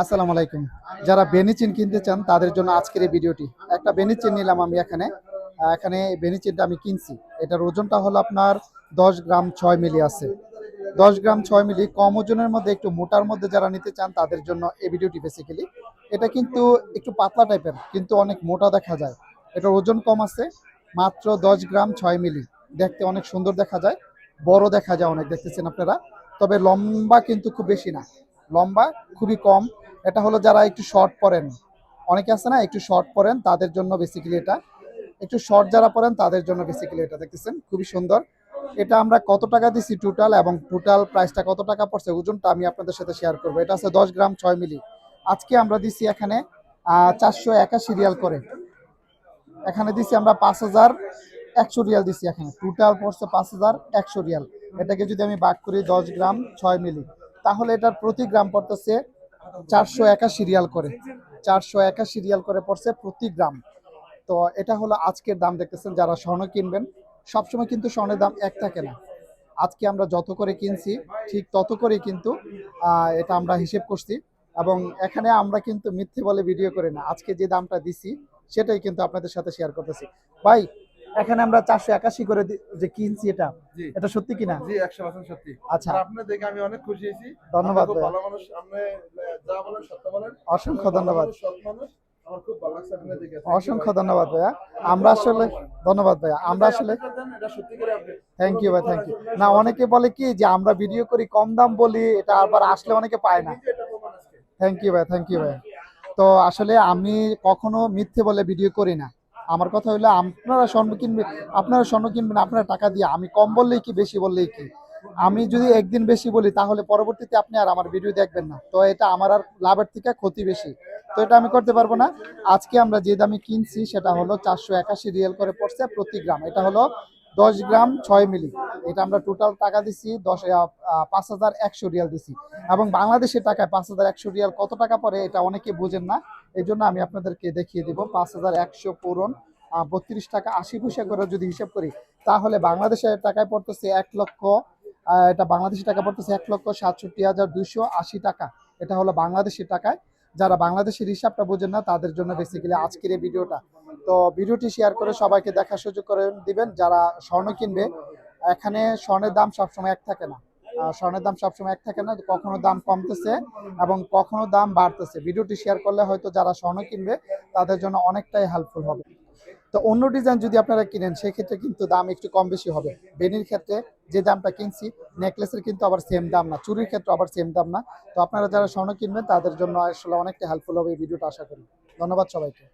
আসসালামু আলাইকুম। যারা বেনি চেইন কিনতে চান তাদের জন্য আজকের এই ভিডিওটি। একটা বেনি চেইন নিলাম আমি এখানে। এখানে বেনি চেইনটা আমি কিনছি। এটার ওজনটা হলো আপনার ১০ গ্রাম ৬ মিলি আছে। ১০ গ্রাম ৬ মিলি কম ওজনের মধ্যে একটু মোটার মধ্যে যারা নিতে চান তাদের জন্য এই ভিডিওটি বেসিক্যালি। এটা কিন্তু একটু পাতলা টাইপের কিন্তু অনেক মোটা দেখা যায়। এটার ওজন কম আছে মাত্র ১০ গ্রাম ৬ মিলি। দেখতে অনেক সুন্দর দেখা যায়, বড় দেখা যায় অনেক দেখতেছেন আপনারা। তবে লম্বা কিন্তু খুব বেশি না। লম্বা খুবই কম। এটা হলো যারা একটু শর্ট পরেন, অনেকে আছে না একটু শর্ট পরেন তাদের জন্য বেসিক্যালি এটা। একটু শর্ট যারা পরেন তাদের জন্য বেসিক্যালি এটা দেখতেছেন খুবই সুন্দর। এটা আমরা কত টাকা দিছি টোটাল এবং টোটাল প্রাইসটা কত টাকা পড়ছে ওজনটা আমি আপনাদের সাথে শেয়ার করবো। এটা আছে ১০ গ্রাম ৬ মিলি। আজকে আমরা দিছি এখানে ৪৮১ রিয়াল করে। এখানে দিছি আমরা ৫,১০০ রিয়াল দিছি। এখানে টোটাল পড়ছে ৫,১০০ রিয়াল। এটাকে যদি আমি ভাগ করি ১০ গ্রাম ৬ মিলি, তাহলে এটার প্রতি গ্রাম পড়তেছে ৪৮১ রিয়াল করে। ৪৮১ রিয়াল করে পড়ছে প্রতি গ্রাম। তো এটা হলো আজকের দাম দেখতেছেন। যারা স্বর্ণ কিনবেন, সবসময় কিন্তু স্বর্ণের দাম এক থাকে না। আজকে আমরা যত করে কিনছি ঠিক তত করেই কিন্তু এটা আমরা হিসেব করছি। এবং এখানে আমরা কিন্তু মিথ্যে বলে ভিডিও করি না। আজকে যে দামটা দিছি সেটাই কিন্তু আপনাদের সাথে শেয়ার করতেছি। ভাই, এখানে আমরা ৪৮১ করে যে কিনছি এটা, জি, এটা সত্যি কিনা? জি ১০০% সত্যি। আচ্ছা, আর আপনার দেখে আমি অনেক খুশি হয়েছি। আপনি ধন্যবাদ খুব ভাইয়া। ভালো মানুষ। আপনি যা বলেন সত্য বলেন। আপনি অসংখ্য ভালো ধন্যবাদ। মানুষ, সৎ মানুষ। আমার খুব ভালো লাগছে আপনার দেখে। থ্যাংক ইউ ভাই। অসংখ্য ধন্যবাদ ভাইয়া। আপনি আমরা খুব ভালো আসলে মানুষ। ধন্যবাদ ভাইয়া। আপনি আমরা যে আসলে আপডেটটা দেন এটা সত্যি করে আপডেট। থ্যাংক কোনো ইউ ভাই, মিথ্যা থ্যাংক ইউ। রাসূল নাই, না, সরাসরি। অনেকে বলে কি যে আমরা ভিডিও করি কম দাম বলি, এটা আবার আসলে অনেকে পায় আমি না। নিজে এটা প্রমাণ আজকে। থ্যাংক ইউ ভাই, থ্যাংক ইউ ভাই। তো আসলে আমি কখনো মিথ্যে বলে ভিডিও করি না। আমার কথা হলো আপনারা স্বর্ণ কিনবেন, আপনারা স্বর্ণ কিনবেন আপনারা টাকা দিয়ে। আমি কম বললেই কি বেশি বললেই কি, আমি যদি একদিন বেশি বলি তাহলে পরবর্তীতে আপনি আর আমার ভিডিও দেখবেন না। তো এটা আমার আর লাভের থেকে ক্ষতি বেশি। তো এটা আমি করতে পারবো না। আজকে আমরা যে দামে কিনছি সেটা হলো ৪৮১ রিয়াল করে পড়ছে প্রতি গ্রাম। এটা হলো ১০ গ্রাম ৬ মিলি। এটা আমরা টোটাল টাকা দিছি ৫,১০০ রিয়াল দিছি। এবং বাংলাদেশের টাকায় ৫,১০০ রিয়াল কত টাকা পড়ে এটা অনেকে বুঝেন না। এই জন্য আমি আপনাদেরকে দেখিয়ে দিব। ৫,১০০ পূরণ ৩২ টাকা ৮০ পয়সা করে যদি হিসাব করি, তাহলে বাংলাদেশের টাকায় পড়তেছে ১ লক্ষ, এটা বাংলাদেশি টাকা পড়তেছে ১,৬৭,২৮০ টাকা। এটা হলো বাংলাদেশি টাকায়। যারা বাংলাদেশের হিসাবটা বোঝেন না তাদের জন্য বেসিক্যালি আজকের এই ভিডিওটা। তো ভিডিওটি শেয়ার করে সবাইকে দেখার সুযোগ করে দিবেন যারা স্বর্ণ কিনবে। এখানে স্বর্ণের দাম সবসময় এক থাকে না। স্বর্ণের দাম সবসময় এক থাকে না, কখনো দাম কমতেছে এবং কখনো দাম বাড়তেছে। ভিডিওটি শেয়ার করলে হয়তো যারা স্বর্ণ কিনবে তাদের জন্য অনেকটাই হেল্পফুল হবে। তো অন্য ডিজাইন যদি আপনারা কিনেন সেক্ষেত্রে কিন্তু দাম একটু কম বেশি হবে। বেনির ক্ষেত্রে যে দামটা কিনছি, নেকলেসের কিন্তু আবার সেম দাম না, চুরির ক্ষেত্রে আবার সেম দাম না। তো আপনারা যারা স্বর্ণ কিনবেন তাদের জন্য আসলে অনেকটা হেল্পফুল হবে এই ভিডিওটা, আশা করি। ধন্যবাদ সবাইকে।